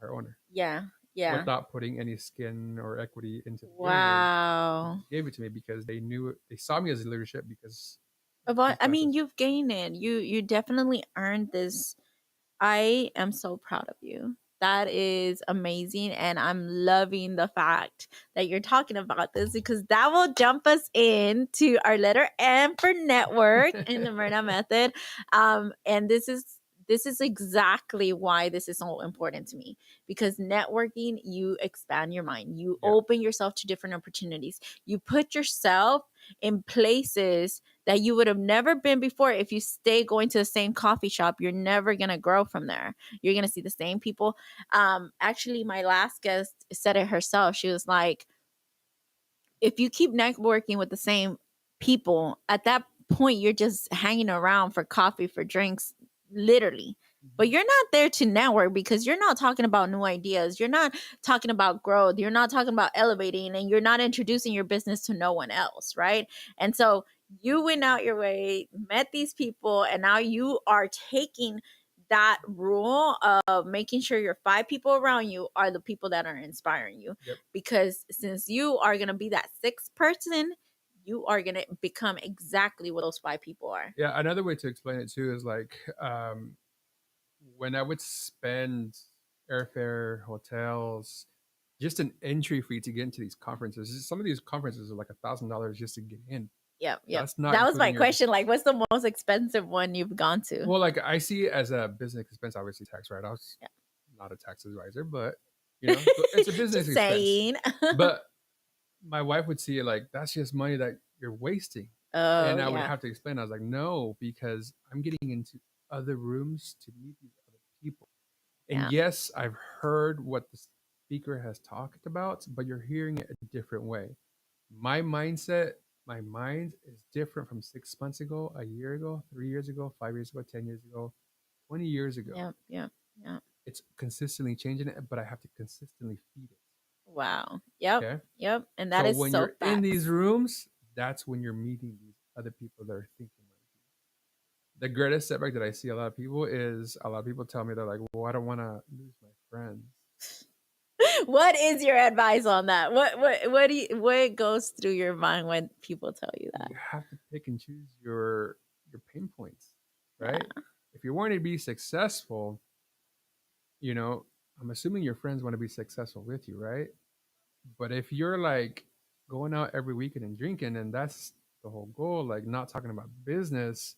our owner. Yeah. Yeah. Without putting any skin or equity into the game. Wow. They gave it to me because they knew they saw me as a leadership because. But I mean, you've gained it. You definitely earned this. I am so proud of you. That is amazing. And I'm loving the fact that you're talking about this because that will jump us into our letter M for network in the MIRNA method. And this is exactly why this is so important to me, because networking, you expand your mind, you open yourself to different opportunities, you put yourself in places that you would have never been before. If you stay going to the same coffee shop, you're never going to grow from there. You're going to see the same people. Actually, my last guest said it herself. She was like, if you keep networking with the same people, at that point, you're just hanging around for coffee, for drinks, literally. But you're not there to network because you're not talking about new ideas. You're not talking about growth. You're not talking about elevating, and you're not introducing your business to no one else, right? And so you went out your way, met these people, and now you are taking that rule of making sure your 5 people around you are the people that are inspiring you. Yep. Because since you are going to be that 6th person, you are going to become exactly what those 5 people are. Yeah, another way to explain it too is like when I would spend airfare, hotels, just an entry fee to get into these conferences. Some of these conferences are like $1,000 just to get in. Yeah. That was my question. Like, what's the most expensive one you've gone to? Well, like I see it as a business expense, obviously tax write-offs. Yeah. Not a tax advisor, but it's a business expense. Saying. But my wife would see it like that's just money that you're wasting. Oh, and I would have to explain. I was like, no, because I'm getting into other rooms to meet these other people. And yes, I've heard what the speaker has talked about, but you're hearing it a different way. My mind is different from 6 months ago, a year ago, 3 years ago, 5 years ago, 10 years ago, 20 years ago. Yeah. It's consistently changing it, but I have to consistently feed it. Wow. Yep. Okay? Yep. And that is when you're in these rooms, that's when you're meeting these other people that are thinking like you. The greatest setback that I see a lot of people is a lot of people tell me they're like, well, I don't want to lose my friends. What is your advice on that? What goes through your mind when people tell you that? You have to pick and choose your pain points, right? Yeah. If you're wanting to be successful, I'm assuming your friends want to be successful with you, right? But if you're like going out every weekend and drinking, and that's the whole goal, like not talking about business,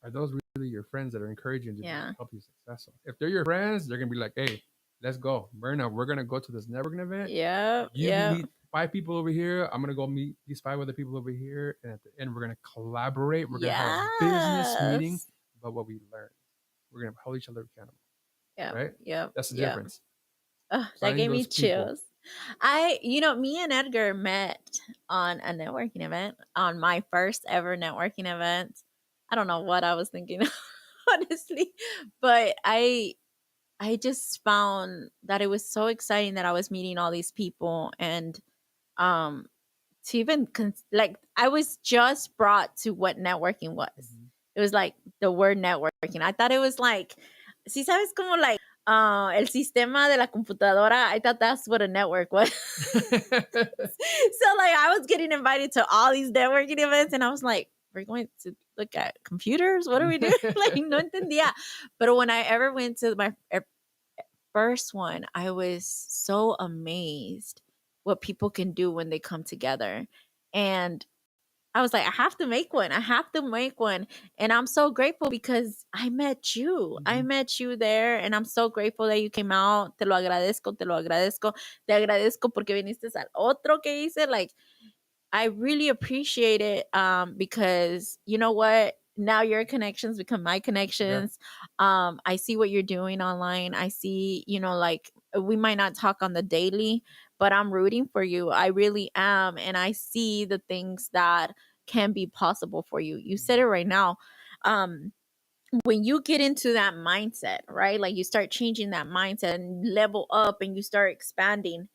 are those really your friends that are encouraging you to help you successful? If they're your friends, they're gonna be like, hey, let's go. Myrna, we're gonna go to this networking event. Yeah. You meet 5 people over here. I'm gonna go meet these 5 other people over here. And at the end, we're gonna collaborate. We're gonna have a business meeting about what we learned. We're gonna hold each other accountable. Yeah. Right? Yeah. That's the difference. That gave me chills. Me and Edgar met on a networking event, on my first ever networking event. I don't know what I was thinking, honestly, but I just found that it was so exciting that I was meeting all these people, and to even I was just brought to what networking was. Mm-hmm. It was like the word networking. I thought it was like, si sabes como like el sistema de la computadora. I thought that's what a network was. So like I was getting invited to all these networking events, and I was like, we're going to look at computers? What are we doing? Like, no entendía. But when I ever went to my first one, I was so amazed what people can do when they come together. And I was like, I have to make one. I have to make one. And I'm so grateful because I met you. Mm-hmm. I met you there. And I'm so grateful that you came out. Te lo agradezco, te lo agradezco. Te agradezco porque viniste al otro que hice. Like, I really appreciate it because you know what? Now your connections become my connections. Yeah. I see what you're doing online. I see, like we might not talk on the daily, but I'm rooting for you. I really am. And I see the things that can be possible for you. You said it right now. When you get into that mindset, right? Like you start changing that mindset and level up and you start expanding.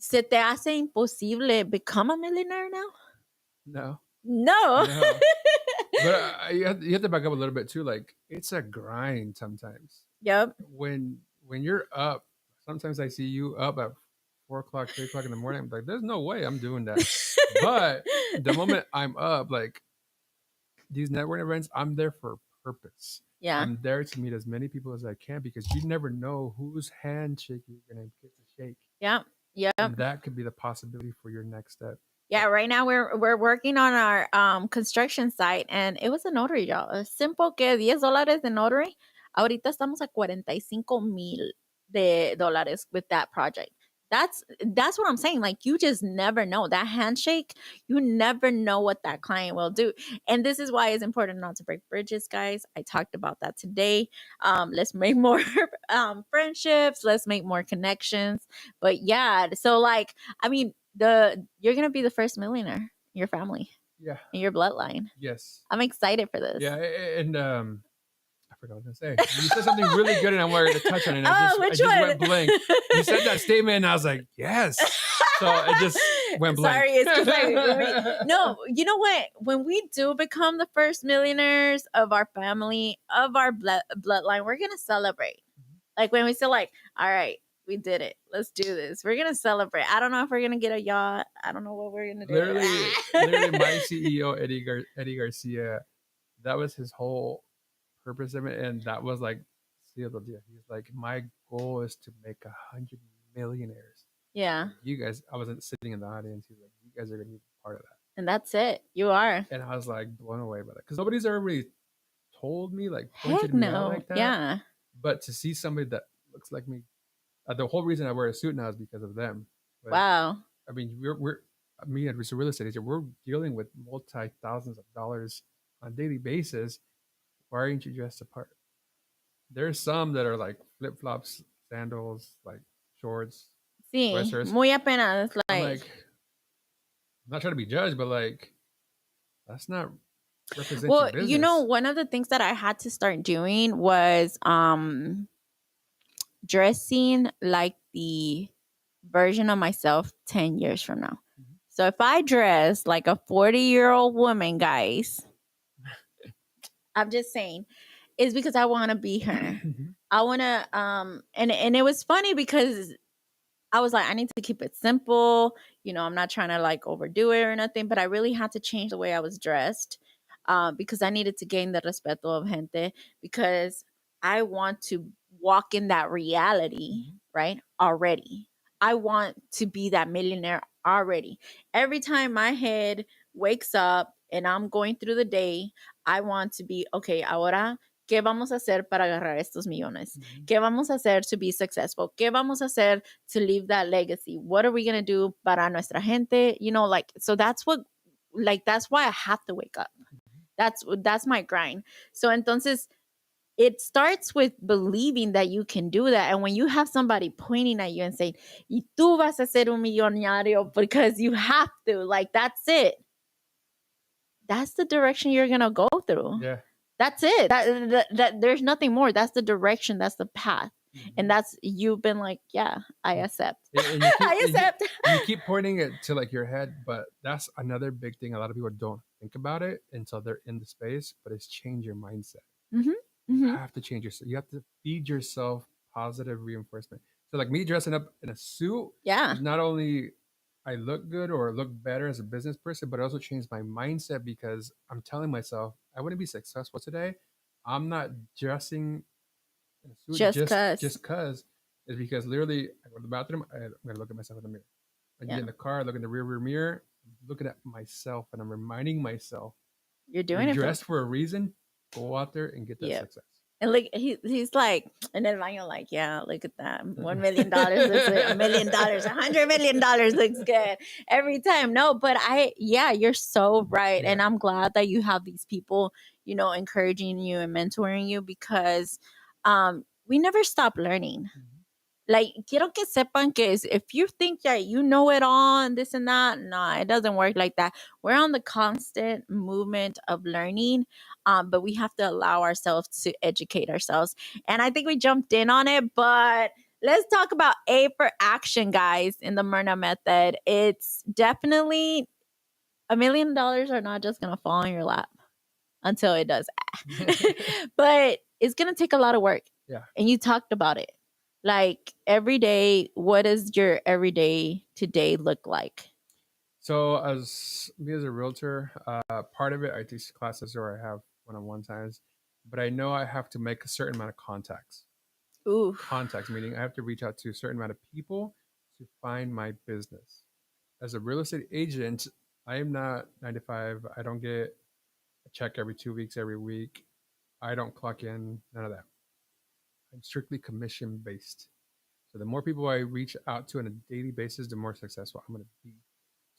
¿Se te hace imposible become a millionaire now? No. No. But you have to back up a little bit too. Like it's a grind sometimes. Yep. When you're up, sometimes I see you up at 4 o'clock, 3 o'clock in the morning. I'm like, there's no way I'm doing that. But the moment I'm up, like these networking events, I'm there for a purpose. Yeah. I'm there to meet as many people as I can because you never know whose handshake you're gonna get to shake. Yep. Yep. And that could be the possibility for your next step. Yeah, right now we're working on our construction site, and it was a notary, y'all. A simple que $10 de notary. Ahorita estamos a 45,000 de dólares with that project. That's what I'm saying. Like, you just never know. That handshake, you never know what that client will do. And this is why it's important not to break bridges, guys. I talked about that today. Let's make more friendships. Let's make more connections. But yeah, so like, I mean, you're gonna be the first millionaire in your family. Yeah. In your bloodline. Yes. I'm excited for this. Yeah, and I forgot what I was gonna say. You said something really good, and I wanted to touch on it. I just went blank. You said that statement, and I was like, yes. So it just went blank. Sorry, it's just like no. You know what? When we do become the first millionaires of our family, of our bloodline, we're gonna celebrate. Like when we say, like, all right, we did it. Let's do this. We're gonna celebrate. I don't know if we're gonna get a yacht. I don't know what we're gonna do. Literally, my CEO Eddie Garcia, that was his whole purpose of it, and that was like seal the deal. He's like, my goal is to make 100 millionaires. Yeah. You guys, I wasn't sitting in the audience. He's like, you guys are gonna be part of that. And that's it. You are. And I was like blown away by that because nobody's ever really told me, like, pointed me out like that. Yeah. But to see somebody that looks like me, the whole reason I wear a suit now is because of them. Like, wow. I mean, we're me and real estate agent, we're dealing with multi-thousands of dollars on a daily basis. Why aren't you dressed apart? There's some that are like flip flops, sandals, like shorts. Sí, dressers. Muy apenas. I'm not trying to be judged, but like, that's not representing. Well, you know, one of the things that I had to start doing was dressing like the version of myself 10 years from now. Mm-hmm. So if I dress like a 40-year-old woman, guys, I'm just saying, it's because I want to be her. Mm-hmm. I want to, and it was funny because I was like, I need to keep it simple. You know, I'm not trying to like overdo it or nothing, but I really had to change the way I was dressed because I needed to gain the respeto of gente because I want to walk in that reality, right? Already. I want to be that millionaire already. Every time my head wakes up and I'm going through the day, I want to be, okay, ahora, ¿qué vamos a hacer para agarrar estos millones? Mm-hmm. ¿Qué vamos a hacer to be successful? ¿Qué vamos a hacer to leave that legacy? What are we going to do para nuestra gente? You know, like, so that's what, like, that's why I have to wake up. That's my grind. So entonces, it starts with believing that you can do that. And when you have somebody pointing at you and saying, y tú vas a ser un millonario because you have to, like, that's it. That's the direction you're going to go through. Yeah. That's it. That there's nothing more. That's the direction. That's the path. Mm-hmm. And that's, you've been like, yeah, I accept. I accept. You keep pointing it to like your head, but that's another big thing. A lot of people don't think about it until they're in the space, but it's change your mindset. Mm-hmm. Mm-hmm. You have to change yourself. You have to feed yourself positive reinforcement. So like me dressing up in a suit, yeah, not only I look good or look better as a business person, but I also changed my mindset because I'm telling myself I wouldn't be successful today. I'm not dressing in a suit just cause. It's because literally I go to the bathroom, I'm gonna look at myself in the mirror. I get in the car, I look in the rear mirror, I'm looking at myself, and I'm reminding myself, you're dressed for a reason. Go out there and get that success. And like he's like, and then Mario like, yeah, look at that, $1 million looks good, $1 million, $100 million looks good every time. No, but you're so right, and I'm glad that you have these people, you know, encouraging you and mentoring you because we never stop learning. Mm-hmm. Like, quiero que sepan que if you think that you know it all and this and that, nah, it doesn't work like that. We're on the constant movement of learning, but we have to allow ourselves to educate ourselves. And I think we jumped in on it, but let's talk about A for action, guys, in the MIRNA method. It's definitely $1 million are not just going to fall in your lap. until it does. But it's going to take a lot of work. Yeah. And you talked about it. Like every day, what does your everyday today look like? So as me as a realtor, part of it I teach classes or I have one-on-one times, but I know I have to make a certain amount of contacts. Ooh. Contacts meaning I have to reach out to a certain amount of people to find my business. As a real estate agent, I am not 9 to 5. I don't get a check every 2 weeks, every week. I don't clock in, none of that. I'm strictly commission based. So the more people I reach out to on a daily basis, the more successful I'm going to be.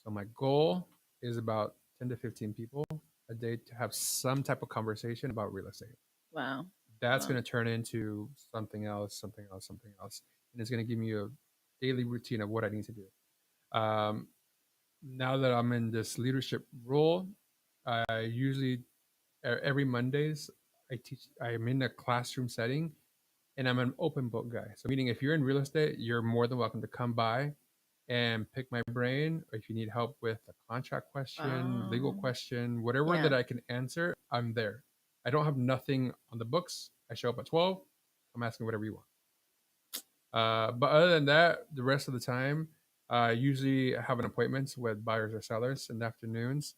So my goal is about 10 to 15 people a day to have some type of conversation about real estate. Wow. That's going to turn into something else, something else, something else. And it's going to give me a daily routine of what I need to do. Now that I'm in this leadership role, I usually every Mondays I teach. I'm in a classroom setting, and I'm an open book guy. So meaning, if you're in real estate, you're more than welcome to come by and pick my brain. Or if you need help with a contract question, legal question, whatever that I can answer, I'm there. I don't have nothing on the books. I show up at 12. I'm asking whatever you want. But other than that, the rest of the time, I usually have an appointments with buyers or sellers in the afternoons.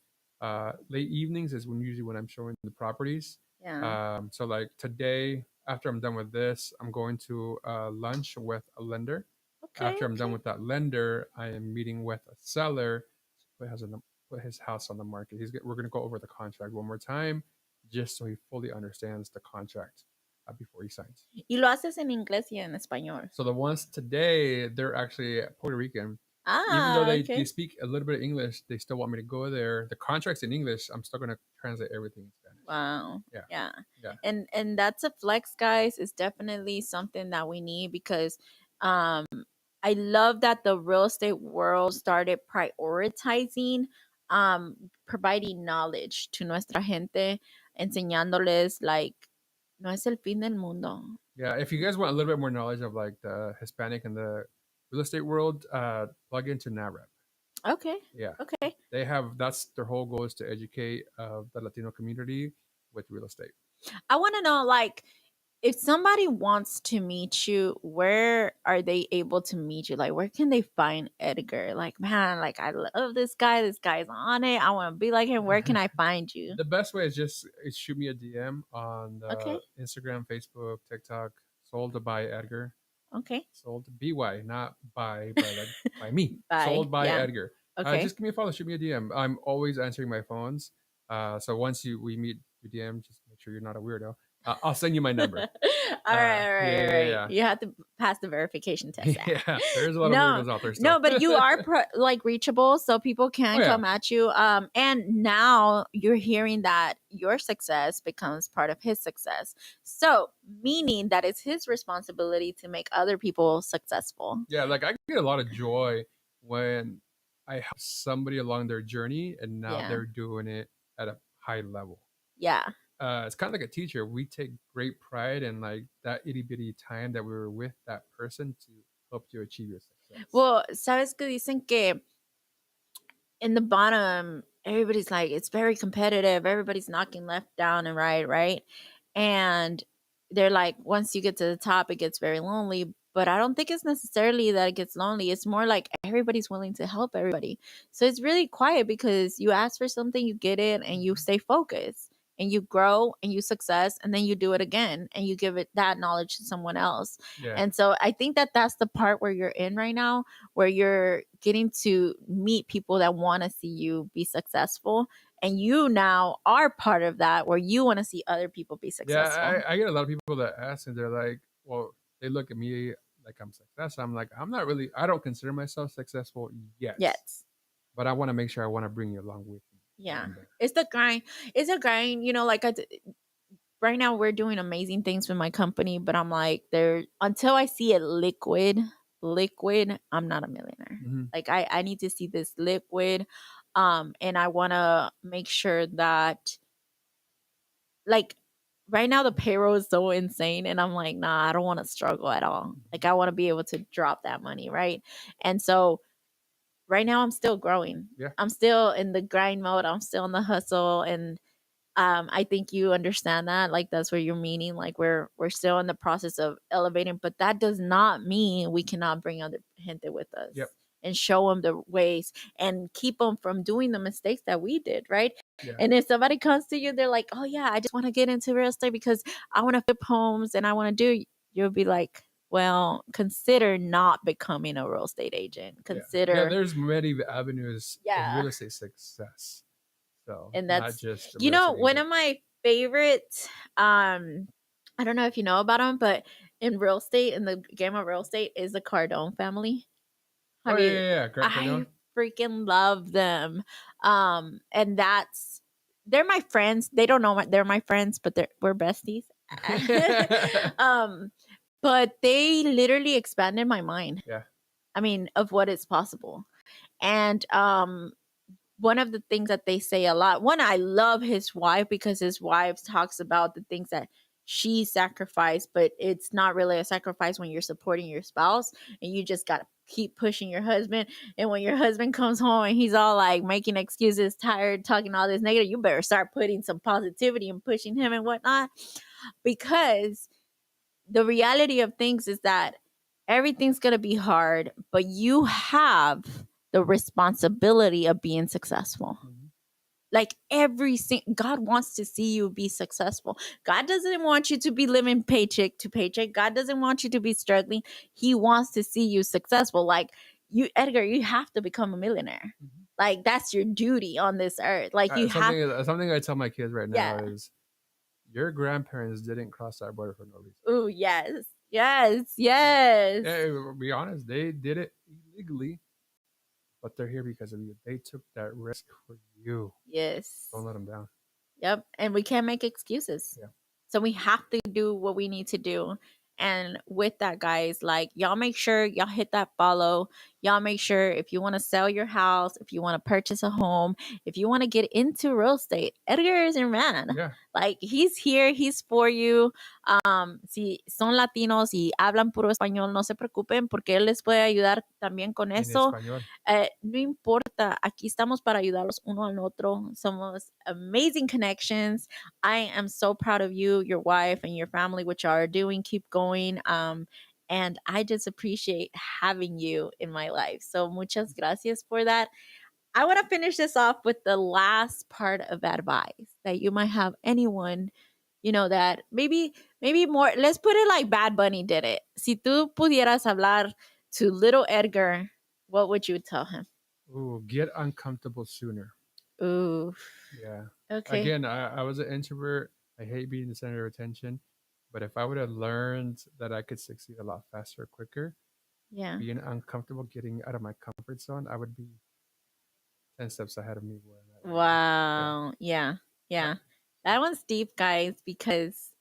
Late evenings is when I'm showing the properties. Yeah. So like today, after I'm done with this, I'm going to lunch with a lender. Okay. After I'm done with that lender, I am meeting with a seller to put his house on the market. We're going to go over the contract one more time, just so he fully understands the contract before he signs. Y lo haces en inglés y en español. So the ones today, they're actually Puerto Rican. Ah, Even though okay. they speak a little bit of English, they still want me to go there. The contract's in English. I'm still going to translate everything in Spanish. Wow. Yeah. And that's a flex, guys. It's definitely something that we need because I love that the real estate world started prioritizing providing knowledge to nuestra gente, enseñándoles like no es el fin del mundo. Yeah, if you guys want a little bit more knowledge of like the Hispanic and the real estate world, plug into NAREP. Okay. Yeah. Okay. That's their whole goal is to educate the Latino community with real estate. I want to know, like, if somebody wants to meet you, where are they able to meet you? Like, where can they find Edgar? Like, man, like, I love this guy. This guy's on it. I want to be like him. Where can I find you? The best way is just shoot me a DM on Instagram, Facebook, TikTok. Sold by Edgar. Okay. Sold BY, not by like by me. By, sold by Edgar. Okay. Just give me a follow. Shoot me a DM. I'm always answering my phones. So once we meet your DM, just make sure you're not a weirdo. I'll send you my number. All right. Yeah. You have to pass the verification test. Yeah, there's a lot of weirdos out there still. No, but you are like reachable, so people can come at you. And now you're hearing that your success becomes part of his success. So meaning that it's his responsibility to make other people successful. Yeah, like I get a lot of joy when I help somebody along their journey and now they're doing it at a high level. Yeah. It's kind of like a teacher. We take great pride in like that itty bitty time that we were with that person to help you achieve your success. Well, sabes que dicen que in the bottom, everybody's like, it's very competitive. Everybody's knocking left, down, and right? And they're like, once you get to the top, it gets very lonely. But I don't think it's necessarily that it gets lonely. It's more like everybody's willing to help everybody. So it's really quiet because you ask for something, you get it, and you stay focused. And you grow and you success, and then you do it again and you give it that knowledge to someone else. Yeah. And so I think that that's the part where you're in right now, where you're getting to meet people that want to see you be successful. And you now are part of that, where you want to see other people be successful. Yeah, I get a lot of people that ask and they're like, well, they look at me like I'm successful. I'm like, I don't consider myself successful yet. But I want to make sure I want to bring you along with me. Yeah. It's the grind. It's a grind. You know, like right now we're doing amazing things with my company, but I'm like, until I see it liquid, I'm not a millionaire. Mm-hmm. Like I need to see this liquid. And I want to make sure that, like, right now the payroll is so insane, and I'm like, nah, I don't want to struggle at all. Like I want to be able to drop that money, right? And so right now I'm still growing. Yeah. I'm still in the grind mode. I'm still in the hustle, and I think you understand that. Like, that's what you're meaning. Like, we're still in the process of elevating, but that does not mean we cannot bring other gente with us. Yep. And show them the ways and keep them from doing the mistakes that we did, right? Yeah. And if somebody comes to you, they're like, oh yeah, I just want to get into real estate because I want to flip homes and I want to do, you'll be like, well, consider not becoming a real estate agent. Consider. Yeah, there's many avenues in real estate success. So, and that's not just you know, one of my favorite, I don't know if you know about them, but in real estate, in the game of real estate, is the Cardone family. Yeah. I freaking love them. And they're my friends. They don't know they're my friends, but we're besties. But they literally expanded my mind. Yeah. I mean, of what is possible. And one of the things that they say a lot, I love his wife because his wife talks about the things that she sacrificed, but it's not really a sacrifice when you're supporting your spouse and you just got to keep pushing your husband. And when your husband comes home and he's all like making excuses, tired, talking all this negative, you better start putting some positivity and pushing him and whatnot. Because the reality of things is that everything's going to be hard, but you have the responsibility of being successful. Mm-hmm. Like God wants to see you be successful. God doesn't want you to be living paycheck to paycheck. God doesn't want you to be struggling. He wants to see you successful. Like you, Edgar, you have to become a millionaire. Mm-hmm. Like that's your duty on this earth. Like you something I tell my kids right now is your grandparents didn't cross that border for no reason. Oh, yes. Yeah, be honest, they did it illegally. But they're here because of you. They took that risk for you. Yes. Don't let them down. Yep. And we can't make excuses. Yeah. So we have to do what we need to do. And with that, guys, like y'all make sure y'all hit that follow. Y'all make sure if you want to sell your house, if you want to purchase a home, if you want to get into real estate, Edgar is your man. Yeah. Like he's here, he's for you. Si son latinos y hablan puro español, no se preocupen porque él les puede ayudar también con eso. No importa, aquí estamos para ayudarlos uno al otro. Somos amazing connections. I am so proud of you, your wife, and your family, what you are doing. Keep going. And I just appreciate having you in my life. So muchas gracias for that. I want to finish this off with the last part of advice that you might have anyone, you know, that maybe more, let's put it like Bad Bunny did it. Si tú pudieras hablar to little Edgar, what would you tell him? Ooh, get uncomfortable sooner. Ooh. Yeah. Okay. Again, I was an introvert. I hate being the center of attention. But if I would have learned that I could succeed a lot faster, quicker, being uncomfortable, getting out of my comfort zone, I would be 10 steps ahead of me. Wow. Yeah. That one's deep, guys, because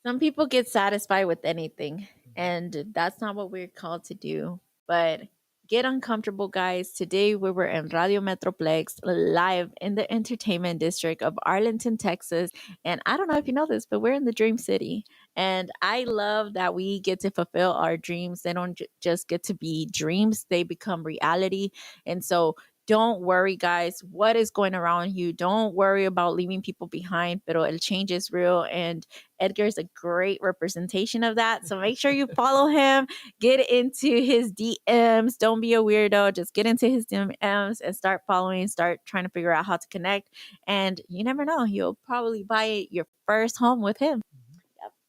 some people get satisfied with anything, and that's not what we're called to do. But get uncomfortable, guys. Today we were in Radio Metroplex, live in the entertainment district of Arlington, Texas. And I don't know if you know this, but we're in the Dream City. And I love that we get to fulfill our dreams. They don't just get to be dreams, they become reality. And so don't worry, guys, what is going around you. Don't worry about leaving people behind, pero el change is real. And Edgar is a great representation of that. So make sure you follow him, get into his DMs. Don't be a weirdo. Just get into his DMs and start following, start trying to figure out how to connect. And you never know, you'll probably buy your first home with him.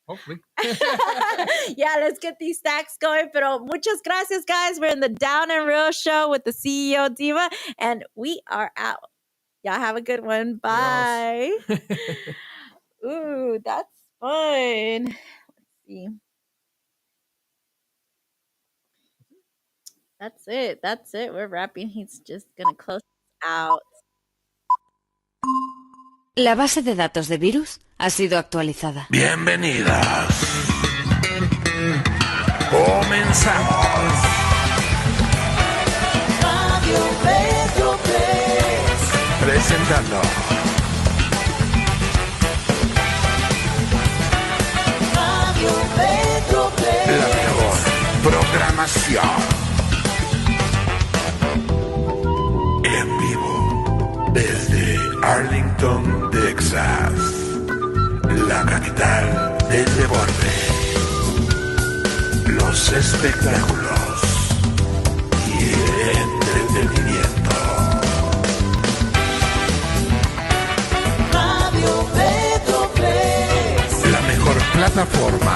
Hopefully. Yeah, let's get these stacks going. Pero muchas gracias, guys. We're in the Down and Real show with the CEO Diva, and we are out. Y'all have a good one. Bye. Ooh, that's fun. Let's see. That's it. We're wrapping. He's just gonna close out. La base de datos de virus ha sido actualizada. Bienvenidas. Comenzamos. Radio Metroplex. Presentando. Radio Metroplex. La mejor programación. En vivo. Desde Arlington, Texas, la capital del deporte, los espectáculos y el entretenimiento. Radio Metroplex. La mejor plataforma